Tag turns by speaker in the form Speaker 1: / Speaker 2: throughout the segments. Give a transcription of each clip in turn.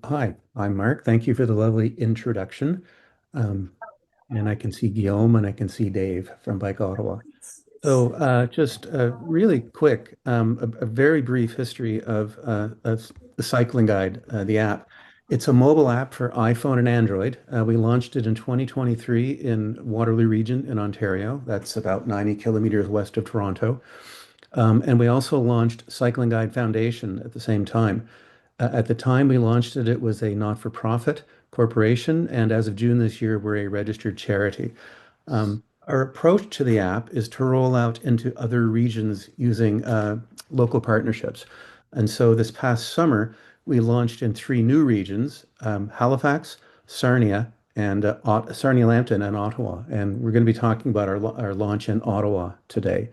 Speaker 1: Hi, I'm Mark. Thank you for the lovely introduction. Um, and I can see Guillaume and I can see Dave from Bike Ottawa. So, just really quick, a very brief history of the Cycling Guide, the app. It's a mobile app for iPhone and Android. We launched it in 2023 in Waterloo region in Ontario. That's about 90 kilometers west of Toronto. And we also launched Cycling Guide Foundation at the same time. At the time we launched it, it was a not-for-profit corporation, and as of June this year, we're a registered charity. Our approach to the app is to roll out into other regions using local partnerships. And so this past summer, we launched in three new regions, Halifax, Sarnia, and Sarnia, Lambton, and Ottawa. And we're going to be talking about our launch in Ottawa today.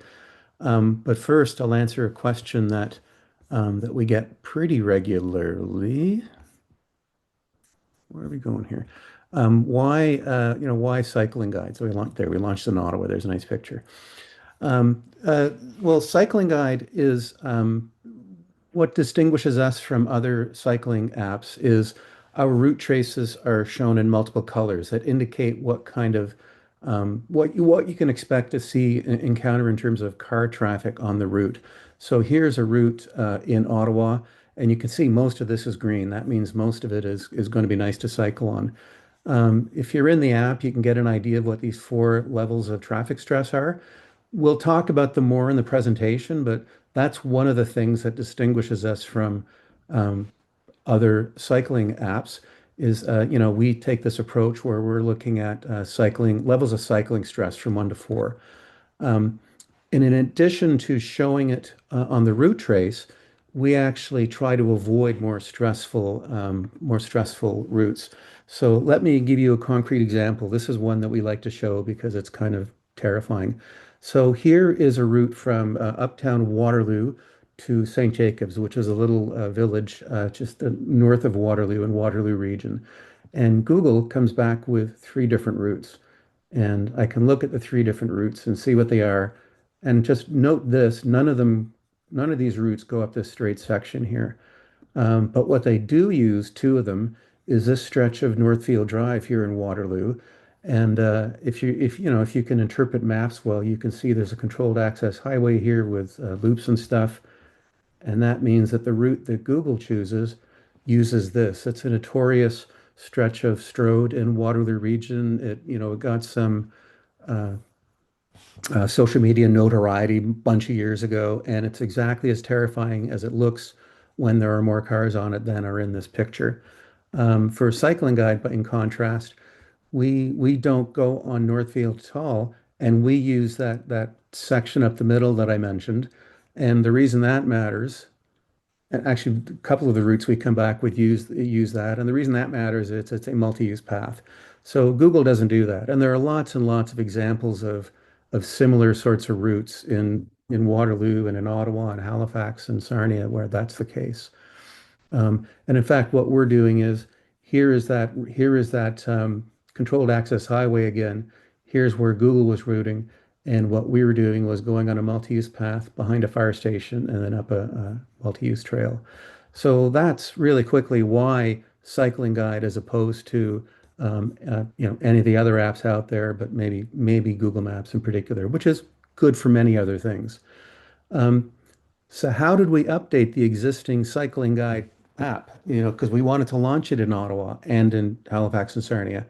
Speaker 1: But first, I'll answer a question that we get pretty regularly. Where are we going here? Why cycling guides? So we launched in Ottawa. There's a nice picture. Well, Cycling Guide is what distinguishes us from other cycling apps is our route traces are shown in multiple colors that indicate what kind of what you can expect to see encounter in terms of car traffic on the route. So here's a route in Ottawa, and you can see most of this is green. That means most of it is going to be nice to cycle on. If you're in the app, you can get an idea of what these four levels of traffic stress are. We'll talk about them more in the presentation, but that's one of the things that distinguishes us from um, other cycling apps is, we take this approach where we're looking at cycling levels of cycling stress from 1 to 4. Um, and in addition to showing it on the route trace, we actually try to avoid more stressful routes. So let me give you a concrete example. This is one that we like to show because it's kind of terrifying. So here is a route from uptown Waterloo to St. Jacobs, which is a little village just north of Waterloo in Waterloo region. And Google comes back with three different routes. And I can look at the three different routes and see what they are. And just note this, none of these routes go up this straight section here. But what they do use, two of them, is this stretch of Northfield Drive here in Waterloo. And if you can interpret maps well, you can see there's a controlled access highway here with loops and stuff. And that means that the route that Google chooses uses this. It's a notorious stretch of Strode in Waterloo region. It got some uh, social media notoriety a bunch of years ago, and it's exactly as terrifying as it looks when there are more cars on it than are in this picture. For a cycling guide, but in contrast, we don't go on Northfield at all, and we use that section up the middle that I mentioned. And the reason that matters, and actually, a couple of the routes we come back with use that, and the reason that matters is it's a multi-use path. So Google doesn't do that, and there are lots and lots of examples of similar sorts of routes in Waterloo and in Ottawa and Halifax and Sarnia where that's the case. And in fact, what we're doing is here is that controlled access highway again. Here's where Google was routing, and what we were doing was going on a multi-use path behind a fire station and then up a multi-use trail. So that's really quickly why Cycling Guide, as opposed to any of the other apps out there, but maybe Google Maps in particular, which is good for many other things. Um, so how did we update the existing Cycling Guide app? Because we wanted to launch it in Ottawa and in Halifax and Sarnia.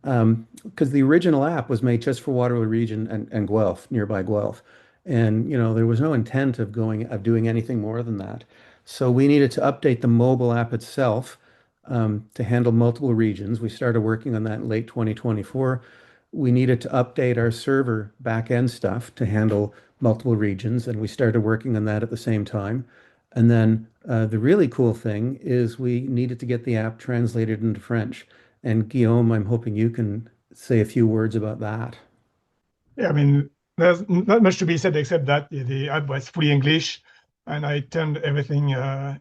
Speaker 1: Because the original app was made just for Waterloo region and Guelph, nearby Guelph. And there was no intent of doing anything more than that. So we needed to update the mobile app itself to handle multiple regions. We started working on that in late 2024. We needed to update our server backend stuff to handle multiple regions, and we started working on that at the same time. And then the really cool thing is we needed to get the app translated into French. And Guillaume, I'm hoping you can say a few words about that.
Speaker 2: Yeah, I mean, there's not much to be said except that the app was fully English, and I turned everything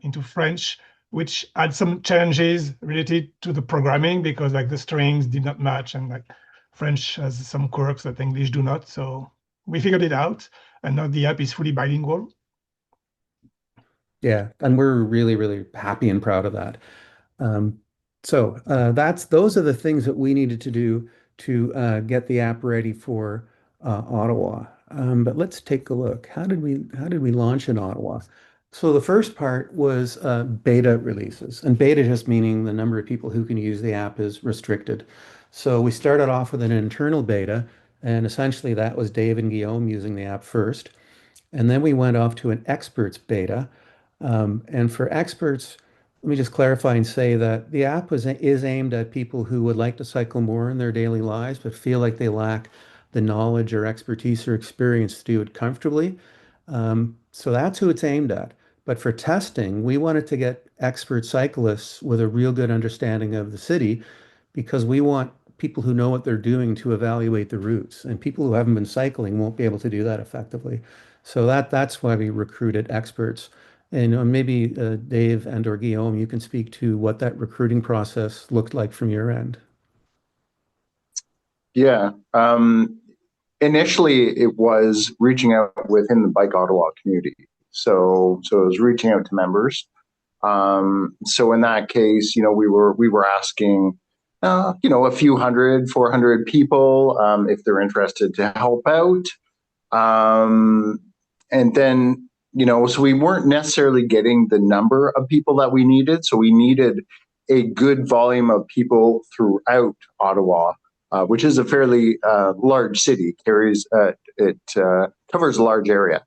Speaker 2: into French, which had some challenges related to the programming because like the strings did not match, and like French has some quirks that English do not. So we figured it out, and now the app is fully bilingual.
Speaker 1: Yeah, and we're really, really happy and proud of that. Um, so those are the things that we needed to do to get the app ready for Ottawa. But let's take a look. How did we launch in Ottawa? So the first part was beta releases, and beta just meaning the number of people who can use the app is restricted. So we started off with an internal beta, and essentially that was Dave and Guillaume using the app first. And then we went off to an experts beta. And for experts, let me just clarify and say that the app is aimed at people who would like to cycle more in their daily lives, but feel like they lack the knowledge or expertise or experience to do it comfortably. So that's who it's aimed at. But for testing, we wanted to get expert cyclists with a real good understanding of the city because we want people who know what they're doing to evaluate the routes. And people who haven't been cycling won't be able to do that effectively. So that's why we recruited experts. And maybe Dave and or Guillaume, you can speak to what that recruiting process looked like from your end.
Speaker 3: Yeah. Initially, it was reaching out within the Bike Ottawa community. So it was reaching out to members. So in that case, we were asking, a few hundred, 400 people if they're interested to help out. And then, so we weren't necessarily getting the number of people that we needed. So we needed a good volume of people throughout Ottawa, which is a fairly large city. It covers a large area.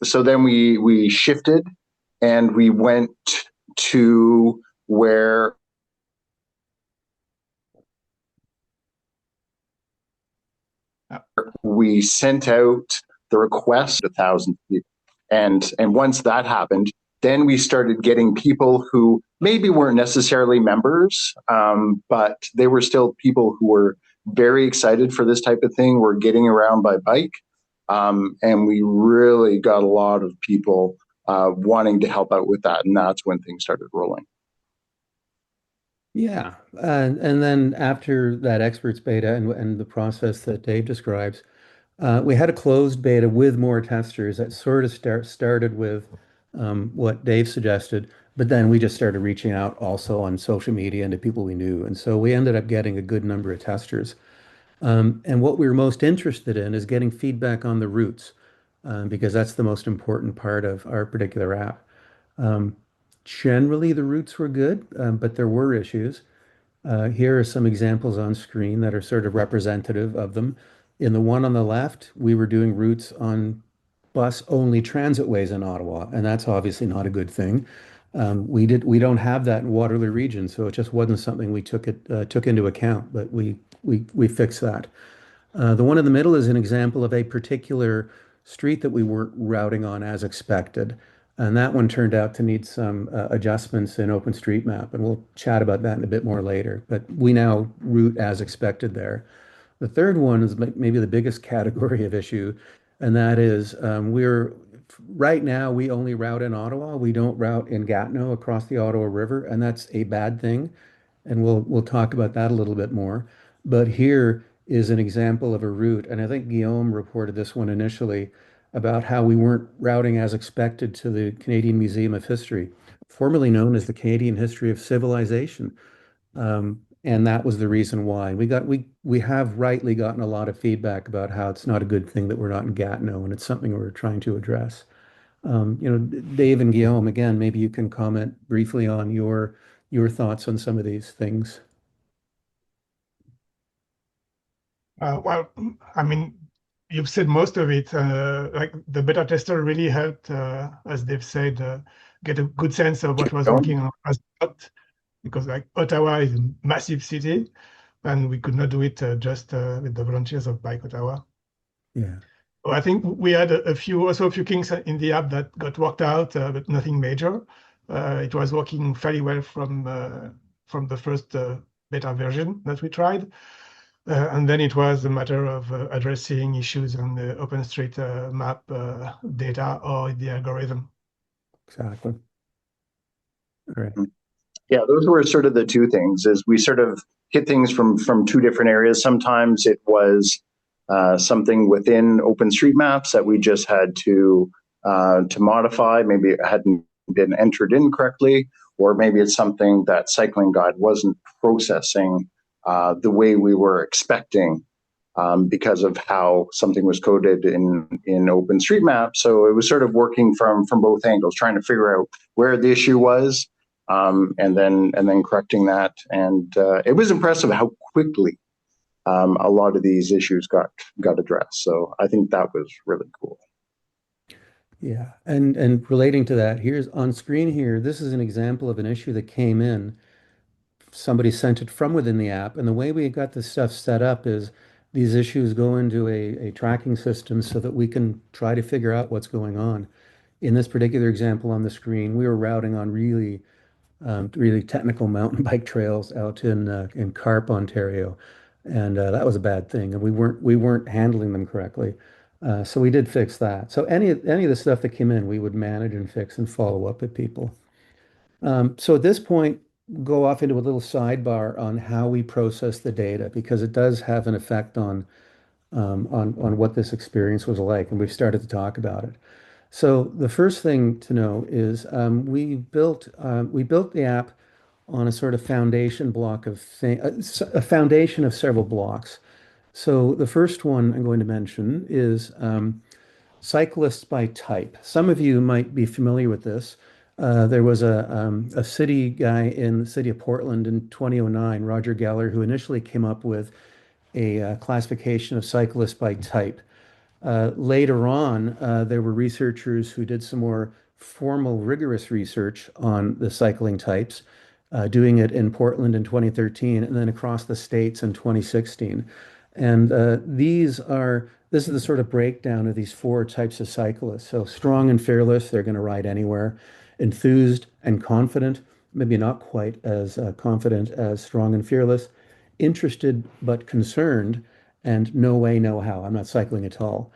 Speaker 3: So then we shifted and we went to where we sent out the request to thousands of people. And once that happened, then we started getting people who maybe weren't necessarily members, but they were still people who were very excited for this type of thing, were getting around by bike. And we really got a lot of people wanting to help out with that. And that's when things started rolling.
Speaker 1: Yeah. And then after that experts beta and the process that Dave describes, we had a closed beta with more testers that sort of started with what Dave suggested, but then we just started reaching out also on social media and to people we knew. And so we ended up getting a good number of testers. And what we were most interested in is getting feedback on the routes, because that's the most important part of our particular app. Um, Generally, the routes were good, but there were issues. Here are some examples on screen that are sort of representative of them. In the one on the left, we were doing routes on bus-only transitways in Ottawa, and that's obviously not a good thing. We don't have that in Waterloo region, so it just wasn't something we took into account, but we fixed that. The one in the middle is an example of a particular street that we weren't routing on as expected. And that one turned out to need some adjustments in OpenStreetMap, and we'll chat about that in a bit more later. But we now route as expected there. The third one is maybe the biggest category of issue, and that is we're right now we only route in Ottawa. We don't route in Gatineau across the Ottawa River, and that's a bad thing. And we'll talk about that a little bit more. But here is an example of a route, and I think Guillaume reported this one initially about how we weren't routing as expected to the Canadian Museum of History, formerly known as the Canadian History of Civilization. And that was the reason why we have rightly gotten a lot of feedback about how it's not a good thing that we're not in Gatineau, and it's something we're trying to address. Dave and Guillaume, again, maybe you can comment briefly on your thoughts on some of these things.
Speaker 2: Well, I mean, you've said most of it. Like the beta tester really helped, as Dave said, get a good sense of what was working and what was not, because like Ottawa is a massive city, and we could not do it just with the volunteers of Bike Ottawa.
Speaker 1: Yeah.
Speaker 2: I think we had a few kinks in the app that got worked out, but nothing major. It was working fairly well from the first beta version that we tried. And then it was a matter of addressing issues on the OpenStreetMap data or the algorithm.
Speaker 1: Exactly. All right.
Speaker 3: Yeah, those were sort of the two things. Is we sort of hit things from two different areas. Sometimes it was something within OpenStreetMaps that we just had to modify. Maybe it hadn't been entered in correctly, or maybe it's something that Cycling Guide wasn't processing the way we were expecting because of how something was coded in OpenStreetMap. So it was sort of working from both angles, trying to figure out where the issue was, and then correcting that. And it was impressive how quickly a lot of these issues got addressed. So I think that was really cool.
Speaker 1: Yeah, and relating to that, here's on screen here, this is an example of an issue that came in. Somebody sent it from within the app, and the way we got this stuff set up is these issues go into a tracking system so that we can try to figure out what's going on. In this particular example on the screen, we were routing on really technical mountain bike trails out in Carp, Ontario, and that was a bad thing, and we weren't handling them correctly. So we did fix that. So any of the stuff that came in, we would manage and fix and follow up with people. So at this point, go off into a little sidebar on how we process the data because it does have an effect on what this experience was like, and we've started to talk about it. So the first thing to know is we built the app on a sort of foundation block of a foundation of several blocks. So the first one I'm going to mention is cyclists by type. Some of you might be familiar with this. There was a city guy in the city of Portland in 2009, Roger Gaillard, who initially came up with a classification of cyclists by type. Later on, there were researchers who did some more formal, rigorous research on the cycling types, doing it in Portland in 2013 and then across the states in 2016. And this is the sort of breakdown of these four types of cyclists. So strong and fearless, they're going to ride anywhere. Enthused and confident, maybe not quite as confident as strong and fearless. Interested but concerned, and no way, no how. I'm not cycling at all.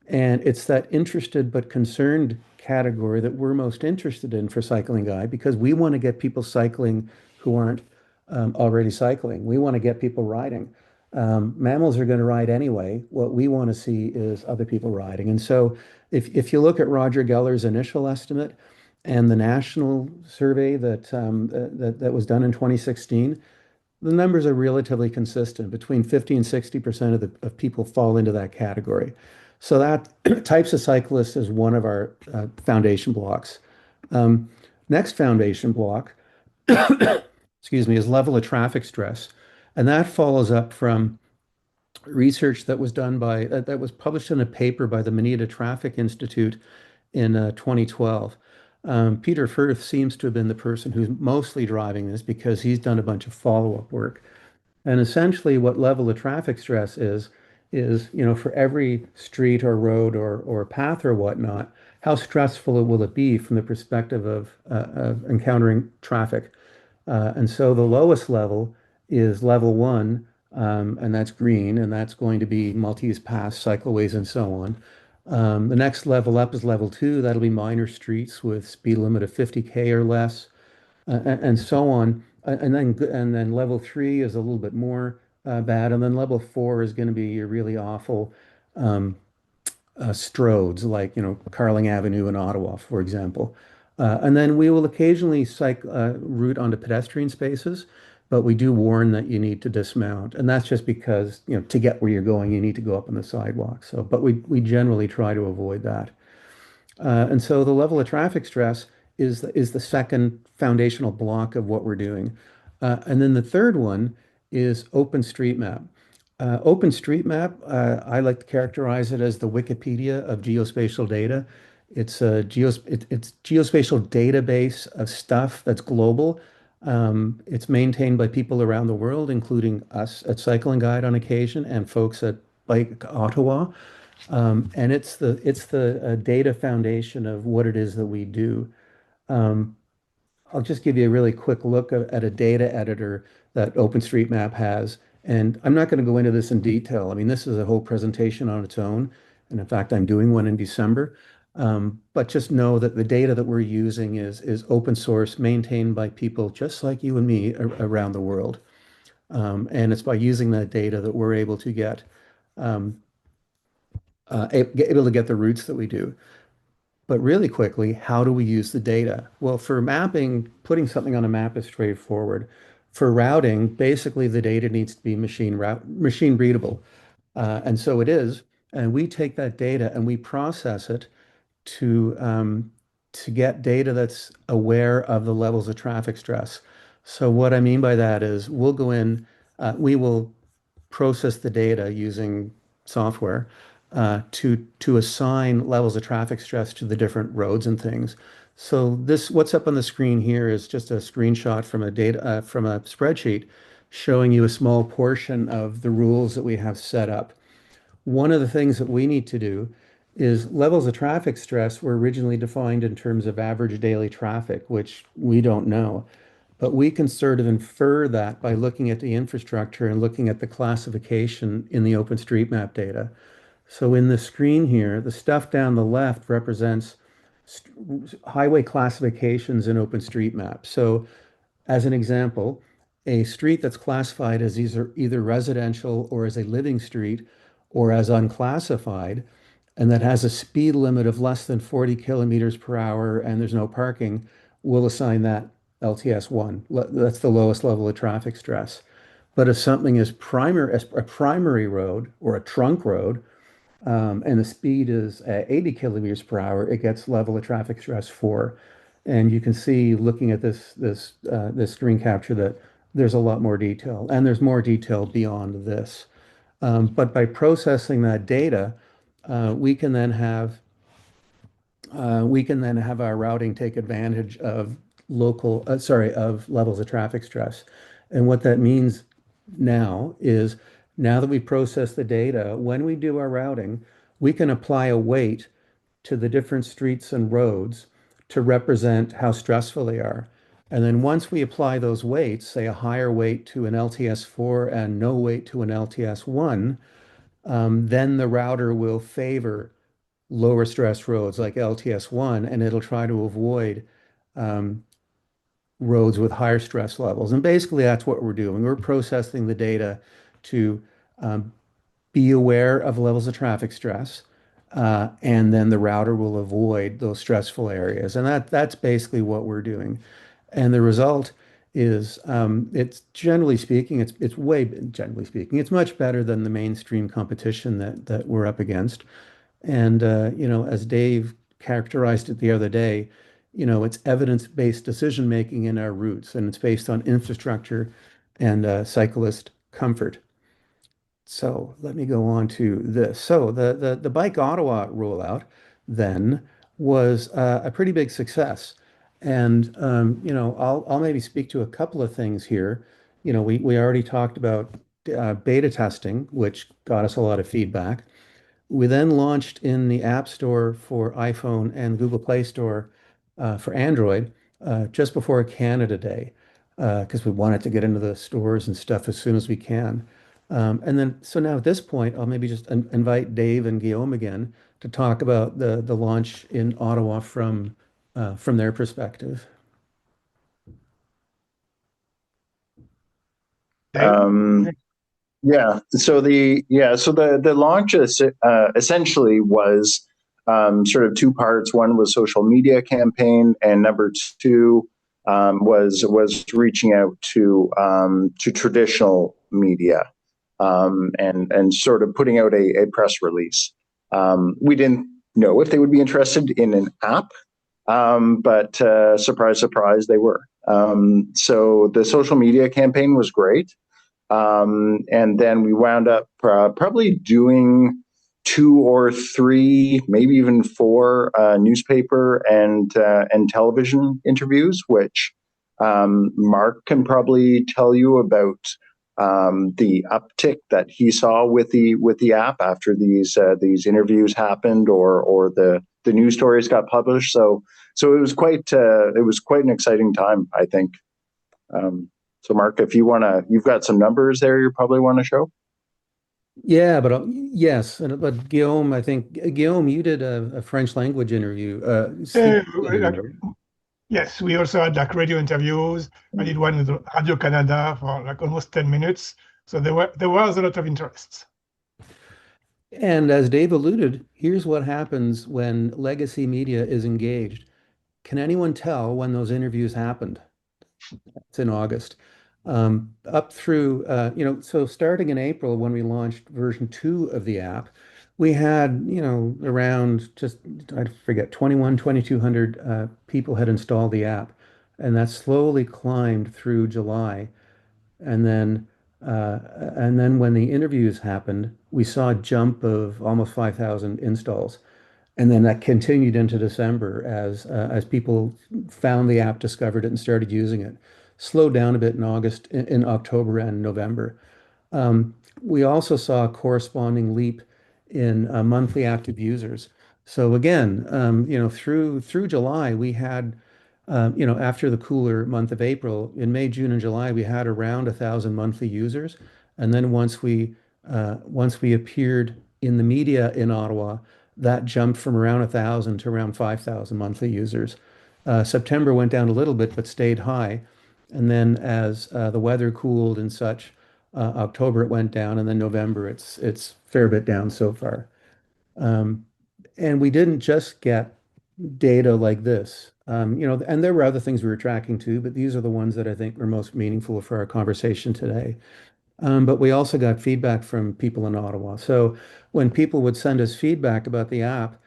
Speaker 1: And it's that interested but concerned category that we're most interested in for Cycling Guide because we want to get people cycling who aren't already cycling. We want to get people riding. Mammals are going to ride anyway. What we want to see is other people riding. And so if you look at Roger Geller's initial estimate and the national survey that was done in 2016, the numbers are relatively consistent. Between 50 and 60% of people fall into that category. So that types of cyclists is one of our foundation blocks. Next foundation block, excuse me, is level of traffic stress. And that follows up from research that was done that was published in a paper by the Manita Traffic Institute in 2012. Peter Firth seems to have been the person who's mostly driving this because he's done a bunch of follow-up work. And essentially what level of traffic stress is, for every street or road or path or whatnot, how stressful will it be from the perspective of encountering traffic? And so the lowest level is level one, and that's green, and that's going to be multi-use paths, cycleways, and so on. The next level up is level two. That'll be minor streets with speed limit of 50K or less, and so on. And then level three is a little bit more bad, and then level four is going to be your really awful stroads, like Carling Avenue in Ottawa, for example. And then we will occasionally route onto pedestrian spaces, but we do warn that you need to dismount, and that's just because to get where you're going, you need to go up on the sidewalk. So, but we generally try to avoid that. And so the level of traffic stress is the second foundational block of what we're doing. And then the third one is OpenStreetMap. OpenStreetMap, I like to characterize it as the Wikipedia of geospatial data. It's geospatial database of stuff that's global. It's maintained by people around the world, including us at Cycling Guide on occasion and folks at Bike Ottawa. And it's the data foundation of what it is that we do. I'll just give you a really quick look at a data editor that OpenStreetMap has. And I'm not going to go into this in detail. I mean, this is a whole presentation on its own. And in fact, I'm doing one in December. But just know that the data that we're using is open source, maintained by people just like you and me around the world. And it's by using that data that we're able to get able to get the routes that we do. But really quickly, how do we use the data? Well, for mapping, putting something on a map is straightforward. For routing, basically the data needs to be machine readable. And so it is. And we take that data and we process it to get data that's aware of the levels of traffic stress. So what I mean by that is we'll go in, we will process the data using software to assign levels of traffic stress to the different roads and things. So this, what's up on the screen here is just a screenshot from a data from a spreadsheet showing you a small portion of the rules that we have set up. One of the things that we need to do is levels of traffic stress were originally defined in terms of average daily traffic, which we don't know. But we can sort of infer that by looking at the infrastructure and looking at the classification in the OpenStreetMap data. So in the screen here, the stuff down the left represents highway classifications in OpenStreetMap. So as an example, a street that's classified as either residential or as a living street or as unclassified, and that has a speed limit of less than 40 kilometers per hour and there's no parking, we'll assign that LTS 1. That's the lowest level of traffic stress. But if something is a primary road or a trunk road, and the speed is 80 kilometers per hour, it gets level of traffic stress 4. And you can see, looking at this screen capture, that there's a lot more detail, and there's more detail beyond this. But by processing that data, we can then have our routing take advantage of of levels of traffic stress. And what that means now is, now that we process the data, when we do our routing, we can apply a weight to the different streets and roads to represent how stressful they are. And then once we apply those weights, say a higher weight to an LTS4 and no weight to an LTS1, then the router will favor lower stress roads like LTS1, and it'll try to avoid um, roads with higher stress levels. And basically, that's what we're doing. We're processing the data to um, be aware of levels of traffic stress, and then the router will avoid those stressful areas. And that's basically what we're doing. And the result is, it's generally speaking, generally speaking, it's much better than the mainstream competition that we're up against. And as Dave characterized it the other day, it's evidence-based decision making in our routes, and it's based on infrastructure and cyclist comfort. So let me go on to this. So the Bike Ottawa rollout then was a pretty big success. And I'll maybe speak to a couple of things here. We already talked about beta testing, which got us a lot of feedback. We then launched in the App Store for iPhone and Google Play Store for Android just before Canada Day, because we wanted to get into the stores and stuff as soon as we can. And then, so now at this point, I'll maybe just invite Dave and Guillaume again to talk about the launch in Ottawa from their perspective.
Speaker 2: Dave?
Speaker 3: So the launch essentially was sort of two parts. One was social media campaign, and number two was reaching out to traditional media, and sort of putting out a press release. We didn't know if they would be interested in an app, but surprise, surprise, they were. So the social media campaign was great. And then we wound up probably doing 2 or 3, maybe even 4 newspaper and television interviews, which Mark can probably tell you about the uptick that he saw with the app after these interviews happened, or the news stories got published. So it was quite an exciting time, I think. So Mark, if you've got some numbers there you probably want to show.
Speaker 1: Yeah, but yes, but Guillaume, I think Guillaume, you did a French language interview.
Speaker 2: Yes, we also had like radio interviews. I did one with Radio Canada for like almost 10 minutes. So there was a lot of interest.
Speaker 1: And as Dave alluded, here's what happens when legacy media is engaged. Can anyone tell when those interviews happened? It's in August. Up through, so starting in April when we launched version 2 of the app, we had, around just, I forget, 2,200 people had installed the app. And that slowly climbed through July. And then, and then when the interviews happened, we saw a jump of almost 5,000 installs. And then that continued into December as people found the app, discovered it, and started using it. Slowed down a bit in August, in October and November. We also saw a corresponding leap in monthly active users. So again, through July, we had, after the cooler month of April, in May, June, and July, we had around 1,000 monthly users. And then once we appeared in the media in Ottawa, that jumped from around 1,000 to around 5,000 monthly users. September went down a little bit, but stayed high. And then as the weather cooled and such, October it went down, and then November it's a fair bit down so far. Um, and we didn't just get data like this. And there were other things we were tracking too, but these are the ones that I think were most meaningful for our conversation today. But we also got feedback from people in Ottawa. So when people would send us feedback about the app,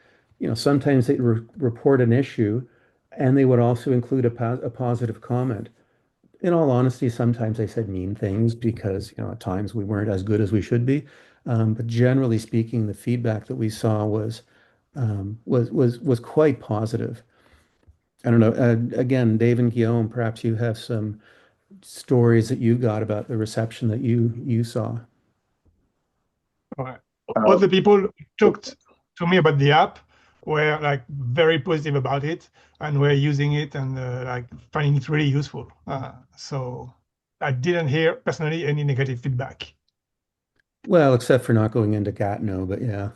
Speaker 1: sometimes they'd report an issue, and they would also include a positive comment. In all honesty, sometimes they said mean things because, at times we weren't as good as we should be. But generally speaking, the feedback that we saw was quite positive. I don't know. Again, Dave and Guillaume, perhaps you have some stories that you got about the reception that you saw.
Speaker 2: Right. All
Speaker 3: Uh,
Speaker 2: the people who talked to me about the app were like very positive about it and were using it and like finding it really useful. So I didn't hear personally any negative feedback.
Speaker 1: Well, except for not going into Gatineau, but yeah,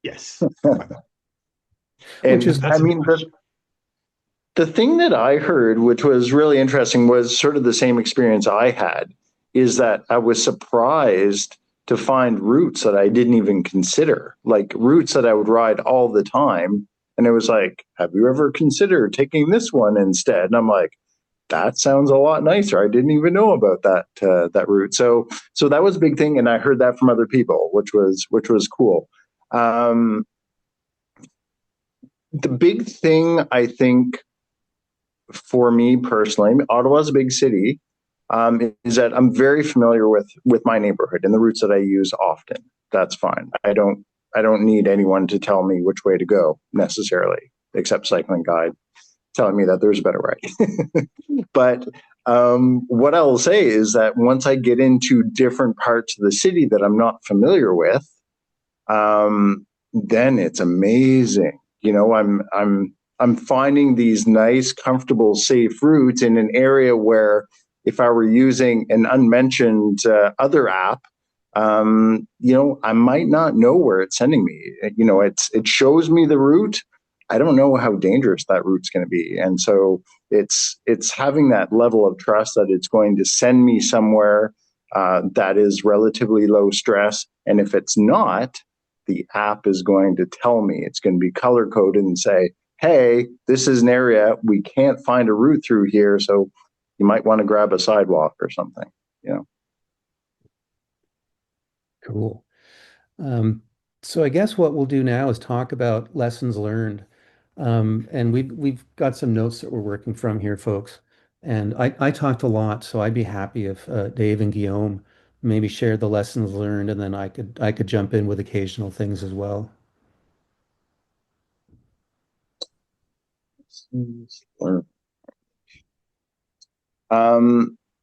Speaker 2: Yes,
Speaker 1: which
Speaker 3: and
Speaker 1: is
Speaker 3: I
Speaker 2: that's
Speaker 3: mean, the thing that I heard, which was really interesting, was sort of the same experience I had, is that I was surprised to find routes that I didn't even consider, like routes that I would ride all the time. And it was like, have you ever considered taking this one instead? And I'm like, that sounds a lot nicer. I didn't even know about that route. So that was a big thing, and I heard that from other people, which was cool. Um, the big thing I think for me personally, Ottawa's a big city, is that I'm very familiar with my neighborhood and the routes that I use often. That's fine. I don't need anyone to tell me which way to go necessarily, except Cycling Guide telling me that there's a better way. But what I will say is that once I get into different parts of the city that I'm not familiar with, then it's amazing. I'm finding these nice, comfortable, safe routes in an area where if I were using an unmentioned other app, I might not know where it's sending me. It shows me the route. I don't know how dangerous that route's going to be, and so it's having that level of trust that it's going to send me somewhere that is relatively low stress. And if it's not, the app is going to tell me. It's going to be color coded and say, hey, this is an area we can't find a route through here, so you might want to grab a sidewalk or something.
Speaker 1: cool. Um, so I guess what we'll do now is talk about lessons learned. And we've got some notes that we're working from here, folks. And I talked a lot, so I'd be happy if Dave and Guillaume maybe shared the lessons learned, and then I could jump in with occasional things as well.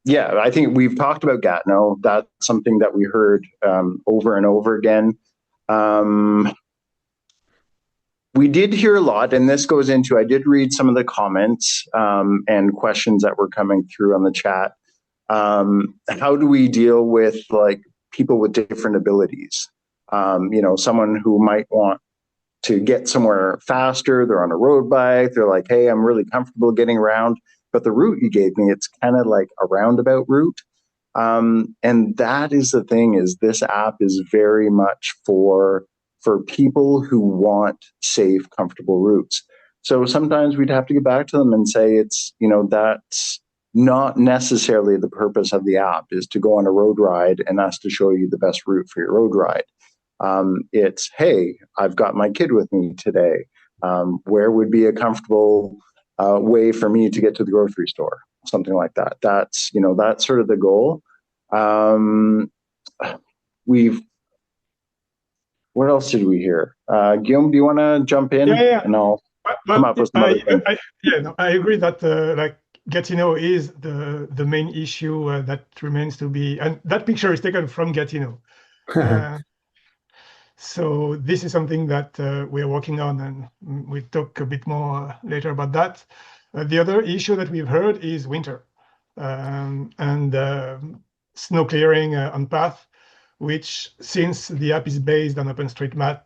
Speaker 3: Yeah, I think we've talked about Gatineau. That's something that we heard over and over again. Um, we did hear a lot, and this goes into, I did read some of the comments and questions that were coming through on the chat. How do we deal with like people with different abilities? Someone who might want to get somewhere faster, they're on a road bike, they're like, hey, I'm really comfortable getting around, but the route you gave me, it's kind of like a roundabout route. And that is the thing, is this app is very much for for people who want safe, comfortable routes. So sometimes we'd have to get back to them and say that's not necessarily the purpose of the app, is to go on a road ride and us to show you the best route for your road ride. It's, hey, I've got my kid with me today. Where would be a comfortable way for me to get to the grocery store? Something like that. That's sort of the goal. What else did we hear? Guillaume, do you want to jump in?
Speaker 2: Yeah.
Speaker 3: And I'll come up with some other things.
Speaker 2: I agree that like Gatineau is the main issue that remains to be, and that picture is taken from Gatineau. So this is something that we are working on, and we'll talk a bit more later about that. The other issue that we've heard is winter and snow clearing on path, which, since the app is based on OpenStreetMap,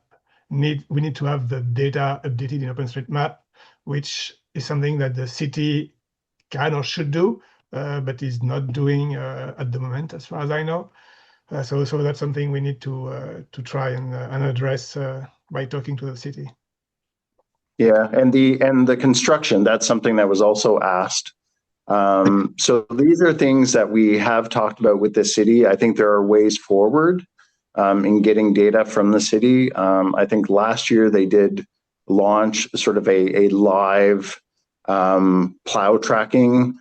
Speaker 2: we need to have the data updated in OpenStreetMap, which is something that the city can or should do, but is not doing at the moment, as far as I know. So that's something we need to try and address by talking to the city.
Speaker 3: Yeah, and the construction, that's something that was also asked. So these are things that we have talked about with the city. I think there are ways forward in getting data from the city. I think last year they did launch sort of a live plow tracking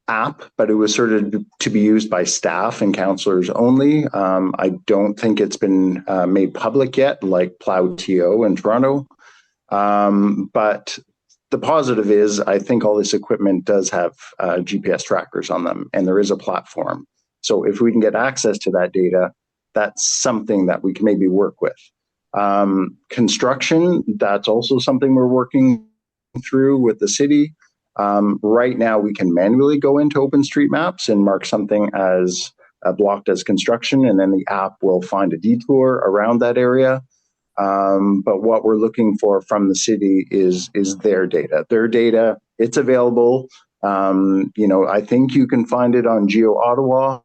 Speaker 3: app, but it was sort of to be used by staff and councillors only. I don't think it's been made public yet, like Plow TO in Toronto. But the positive is, I think all this equipment does have GPS trackers on them, and there is a platform. So if we can get access to that data, that's something that we can maybe work with. Construction, that's also something we're working through with the city. Right now, we can manually go into OpenStreetMaps and mark something as blocked as construction, and then the app will find a detour around that area. But what we're looking for from the city is their data. Their data, it's available. I think you can find it on Geo Ottawa,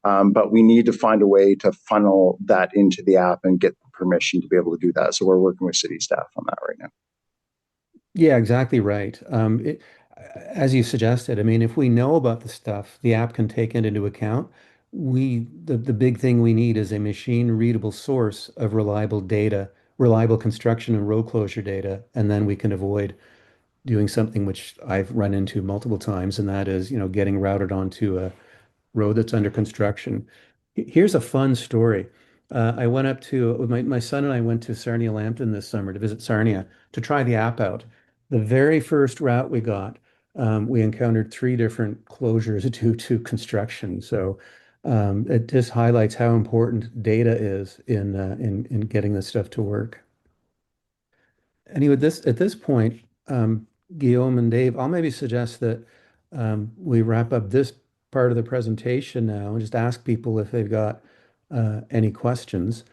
Speaker 3: but we need to find a way to funnel that into the app and get permission to be able to do that. So we're working with city staff on that right now.
Speaker 1: Yeah, exactly right. As you suggested, I mean, if we know about the stuff, the app can take it into account. The big thing we need is a machine readable source of reliable data, reliable construction and road closure data, and then we can avoid doing something which I've run into multiple times, and that is, getting routed onto a road that's under construction. Here's a fun story. I went up to my son and I went to Sarnia Lambton this summer to visit Sarnia to try the app out. The very first route we got, we encountered three different closures due to construction. So it just highlights how important data is in getting this stuff to work. Anyway, at this point, Guillaume and Dave, I'll maybe suggest that we wrap up this part of the presentation now and just ask people if they've got any questions,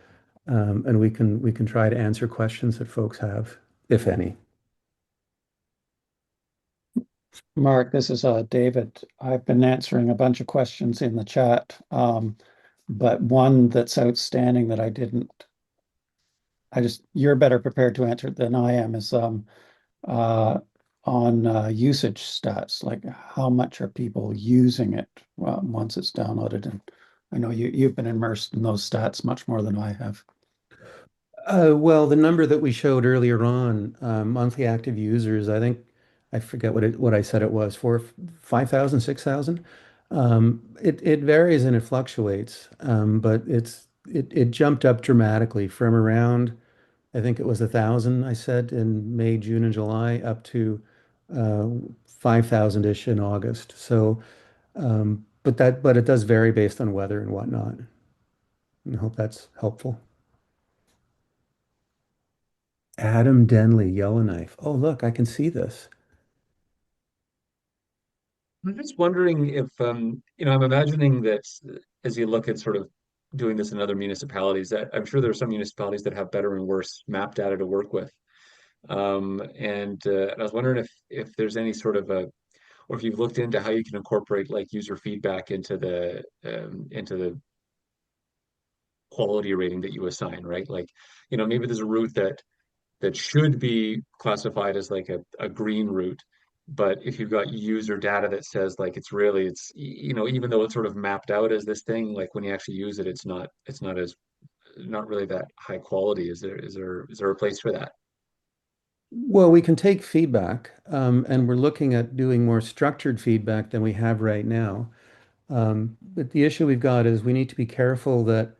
Speaker 1: and we can try to answer questions that folks have, if any.
Speaker 4: Mark, this is David. I've been answering a bunch of questions in the chat, but one that's outstanding that you're better prepared to answer it than I am, is on usage stats, like how much are people using it once it's downloaded? And I know you've been immersed in those stats much more than I have.
Speaker 1: Well, the number that we showed earlier on, monthly active users, I think I forget what I said it was, 5,000, 6,000. It varies and it fluctuates, but it jumped up dramatically from around, I think it was 1,000, I said, in May, June, and July, up to 5,000-ish in August. So, but it does vary based on weather and whatnot. I hope that's helpful. Adam Denley, Yellowknife. Oh, look, I can see this.
Speaker 5: I'm just wondering if, I'm imagining that as you look at sort of doing this in other municipalities, that I'm sure there are some municipalities that have better and worse map data to work with. And I was wondering if there's any sort of or if you've looked into how you can incorporate like user feedback into the quality rating that you assign, right? Like, maybe there's a route that should be classified as like a green route. But if you've got user data that says like even though it's sort of mapped out as this thing, like when you actually use it, not really that high quality. Is there a place for that?
Speaker 1: Well, we can take feedback, and we're looking at doing more structured feedback than we have right now. But the issue we've got is we need to be careful that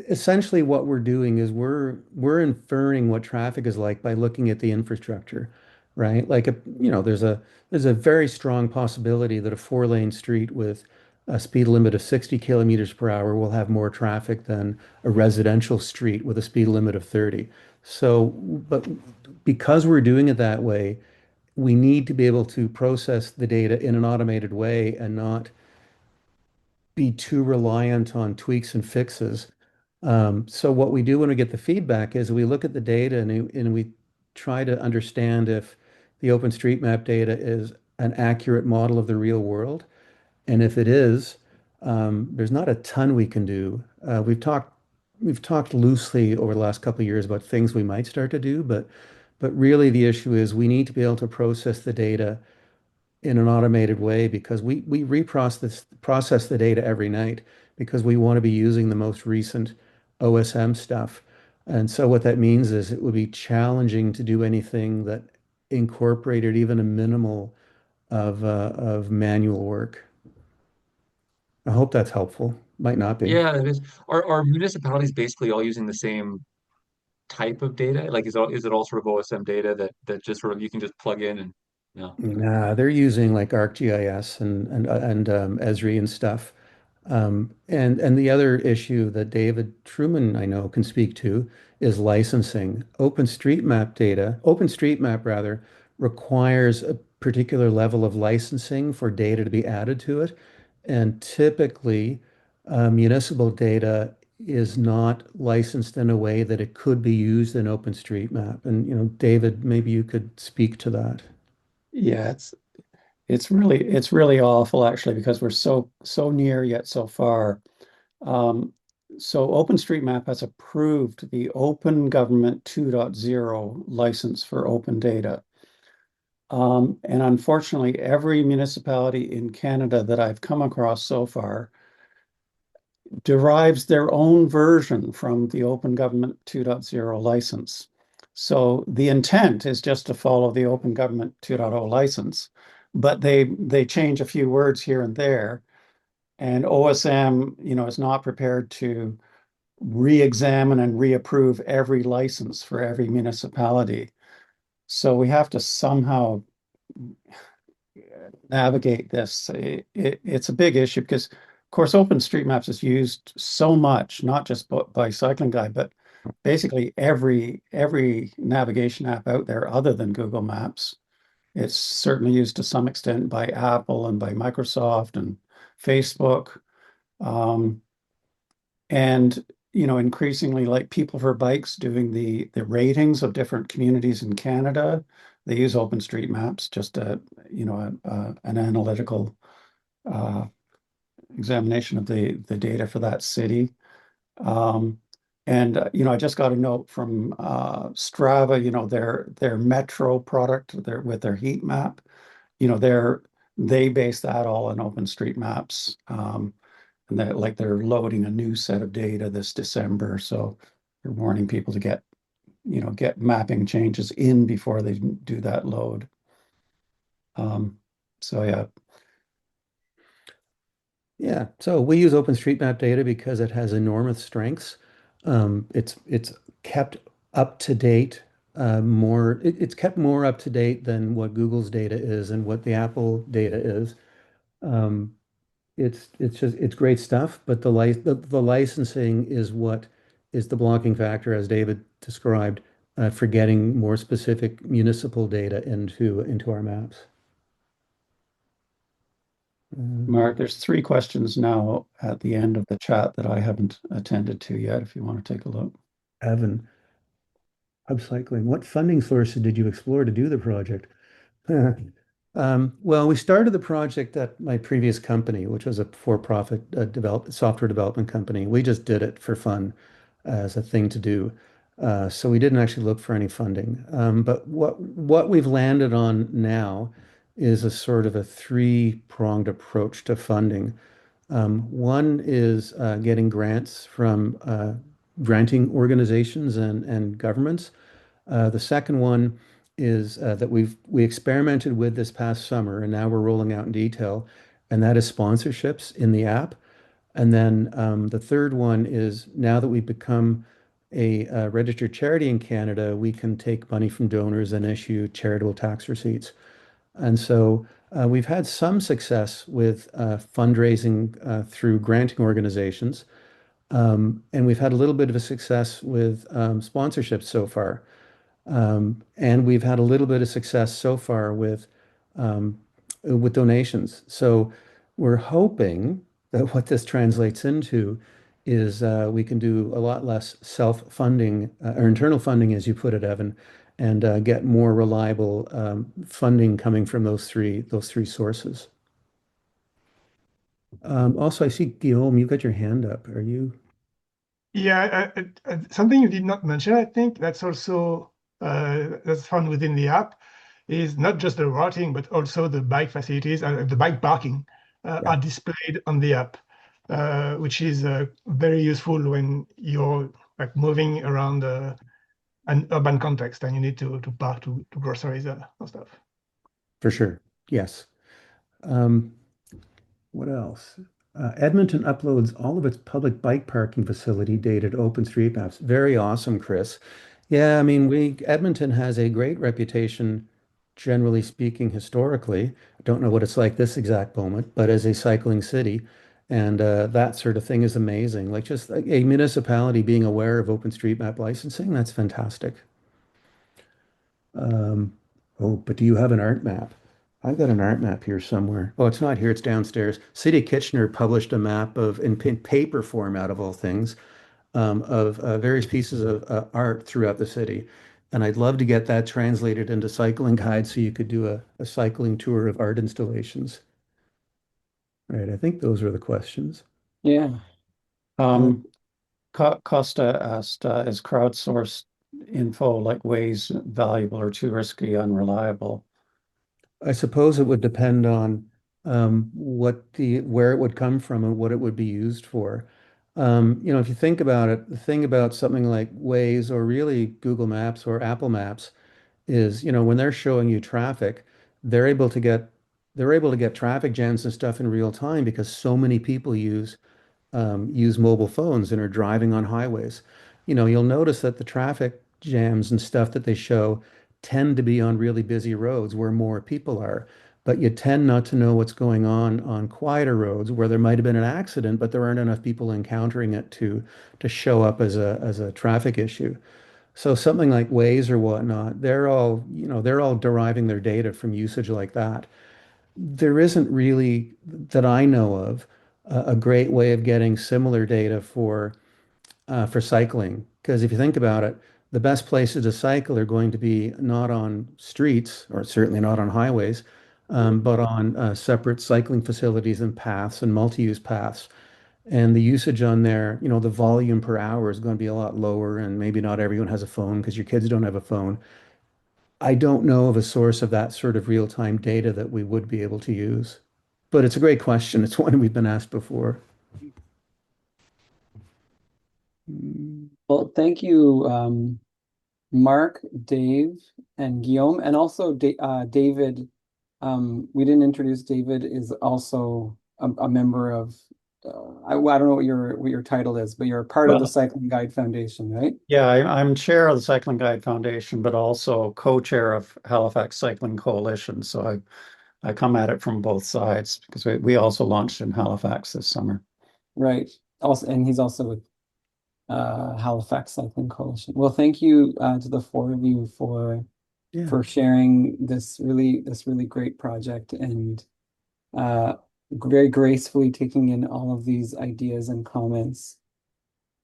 Speaker 1: essentially what we're doing is we're inferring what traffic is like by looking at the infrastructure, right? Like there's a very strong possibility that a four-lane street with a speed limit of 60 kilometers per hour will have more traffic than a residential street with a speed limit of 30. So, but because we're doing it that way, we need to be able to process the data in an automated way and not be too reliant on tweaks and fixes. So what we do when we get the feedback is we look at the data and we try to understand if the OpenStreetMap data is an accurate model of the real world. And if it is, there's not a ton we can do. We've talked loosely over the last couple of years about things we might start to do, but really the issue is we need to be able to process the data in an automated way because we process the data every night because we want to be using the most recent OSM stuff. And so what that means is it would be challenging to do anything that incorporated even a minimal of manual work. I hope that's helpful. Might not be.
Speaker 5: Yeah, it is. Are municipalities basically all using the same type of data? Like, is it all sort of OSM data that just sort of you can just plug in and no?
Speaker 1: Nah, they're using like ArcGIS and Esri and stuff. And the other issue that David Truman, I know, can speak to is licensing. OpenStreetMap rather, requires a particular level of licensing for data to be added to it. And typically, municipal data is not licensed in a way that it could be used in OpenStreetMap. And, David, maybe you could speak to that.
Speaker 4: Yeah, it's really awful actually because we're so near yet so far. Um, so OpenStreetMap has approved the Open Government 2.0 license for open data. And unfortunately, every municipality in Canada that I've come across so far derives their own version from the Open Government 2.0 license. So the intent is just to follow the Open Government 2.0 license, but they change a few words here and there. And OSM, is not prepared to re-examine and reapprove every license for every municipality. So we have to somehow navigate this. It's a big issue because, of course, OpenStreetMaps is used so much, not just by Cycling Guide, but basically every navigation app out there other than Google Maps. It's certainly used to some extent by Apple and by Microsoft and Facebook. Um, and increasingly like People for Bikes doing the ratings of different communities in Canada. They use OpenStreetMaps just an analytical uh, examination of the data for that city. Um, and I just got a note from Strava, their Metro product, with their heat map, they base that all on OpenStreetMaps. And they're loading a new set of data this December. So they're warning people to get mapping changes in before they do that load. So yeah.
Speaker 1: Yeah, so we use OpenStreetMap data because it has enormous strengths. It's kept up to date it's kept more up to date than what Google's data is and what the Apple data is. Um, it's great stuff, but the licensing is what is the blocking factor, as David described, for getting more specific municipal data into our maps.
Speaker 4: Mark, there's three questions now at the end of the chat that I haven't attended to yet, if you want to take a look.
Speaker 1: Evan, hub cycling. What funding sources did you explore to do the project? Well, we started the project at my previous company, which was a for-profit software development company. We just did it for fun as a thing to do. So we didn't actually look for any funding. But what we've landed on now is a sort of a three-pronged approach to funding. One is getting grants from granting organizations and governments. The second one is that we experimented with this past summer, and now we're rolling out in detail, and that is sponsorships in the app. And then the third one is now that we've become a registered charity in Canada, we can take money from donors and issue charitable tax receipts. And so we've had some success with fundraising through granting organizations, and we've had a little bit of a success with sponsorships so far. And we've had a little bit of success so far with donations. So we're hoping that what this translates into is we can do a lot less self-funding or internal funding, as you put it, Evan, and get more reliable funding coming from those three sources. Also, I see Guillaume, you've got your hand up. Are you?
Speaker 2: Yeah, something you did not mention, I think that's also that's found within the app is not just the routing, but also the bike facilities and the bike parking
Speaker 1: Yeah,
Speaker 2: are displayed on the app, which is very useful when you're like moving around an urban context and you need to park to groceries and stuff.
Speaker 1: for sure. Yes. Um, What else? Edmonton uploads all of its public bike parking facility data to OpenStreetMaps. Very awesome, Chris. Yeah, I mean, we Edmonton has a great reputation, generally speaking, historically. I don't know what it's like this exact moment, but as a cycling city, and that sort of thing is amazing. Like just like a municipality being aware of OpenStreetMap licensing, that's fantastic. Um, oh, but do you have an art map? I've got an art map here somewhere. Oh, it's not here, it's downstairs. City of Kitchener published a map in paper format of all things, of various pieces of art throughout the city. And I'd love to get that translated into cycling guides so you could do a cycling tour of art installations. Right, I think those were the questions.
Speaker 4: Yeah.
Speaker 1: Uh,
Speaker 4: Um, Costa asked, is crowdsourced info like Waze valuable or too risky, unreliable?
Speaker 1: I suppose it would depend on where it would come from and what it would be used for. If you think about it, the thing about something like Waze or really Google Maps or Apple Maps is, when they're showing you traffic, they're able to get they're able to get traffic jams and stuff in real time because so many people use mobile phones and are driving on highways. You'll notice that the traffic jams and stuff that they show tend to be on really busy roads where more people are. But you tend not to know what's going on quieter roads where there might have been an accident, but there aren't enough people encountering it to show up as a traffic issue. So something like Waze or whatnot, they're all deriving their data from usage like that. There isn't really, that I know of, a great way of getting similar data for cycling. Because if you think about it, the best places to cycle are going to be not on streets, or certainly not on highways, but on separate cycling facilities and paths and multi-use paths. And the usage on there, the volume per hour is going to be a lot lower, and maybe not everyone has a phone because your kids don't have a phone. I don't know of a source of that sort of real-time data that we would be able to use. But it's a great question. It's one we've been asked before. Mm,
Speaker 6: Well, thank you, Mark, Dave, and Guillaume, and also David. We didn't introduce David is also a member of. I don't know what your title is, but you're a part of the
Speaker 4: Well,
Speaker 6: Cycling Guide Foundation, right?
Speaker 4: yeah, I'm chair of the Cycling Guide Foundation, but also co-chair of Halifax Cycling Coalition. So I come at it from both sides because we also launched in Halifax this summer.
Speaker 6: Right. Also, and he's also with Halifax Cycling Coalition. Well, thank you to the four of you
Speaker 1: yeah.
Speaker 6: for sharing this really great project and uh, very gracefully taking in all of these ideas and comments.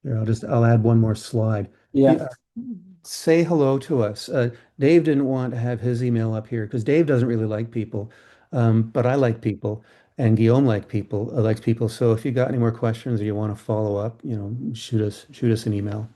Speaker 1: Here, I'll add one more slide.
Speaker 6: Yeah.
Speaker 1: Say hello to us. Dave didn't want to have his email up here because Dave doesn't really like people, but I like people, and Guillaume likes people. So if you got any more questions or you want to follow up, shoot us an email.